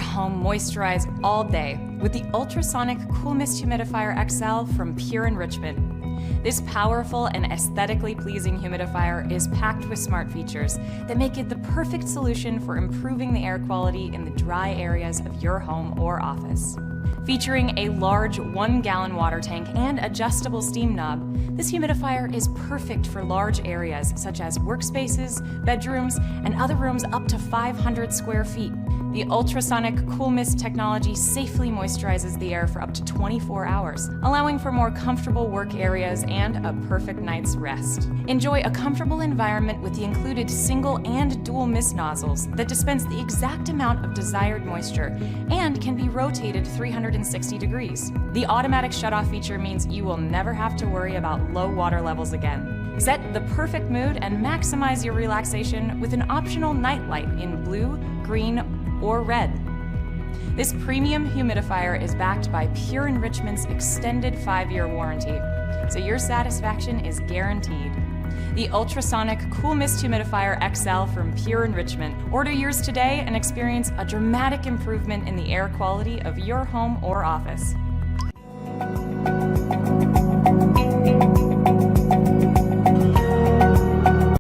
home moisturize all day with the Ultrasonic Cool Mist Humidifier XL from Pure Enrichment. This powerful and aesthetically pleasing humidifier is packed with smart features that make it the perfect solution for improving the air quality in the dry areas of your home or office. Featuring a large 1-gallon water tank and adjustable steam knob, this humidifier is perfect for large areas such as workspaces, bedrooms, and other rooms up to 500 square feet. The ultrasonic cool mist technology safely moisturizes the air for up to 24 hours, allowing for more comfortable work areas and a perfect night's rest. Enjoy a comfortable environment with the included single and dual mist nozzles that dispense the exact amount of desired moisture and can be rotated 360 degrees. The automatic shutoff feature means you will never have to worry about low water levels again. Set the perfect mood and maximize your relaxation with an optional night light in blue, green, or red. This premium humidifier is backed by Pure Enrichment's extended 5-year warranty, so your satisfaction is guaranteed. The Ultrasonic Cool Mist Humidifier XL from Pure Enrichment. Order yours today and experience a dramatic improvement in the air quality of your home or office.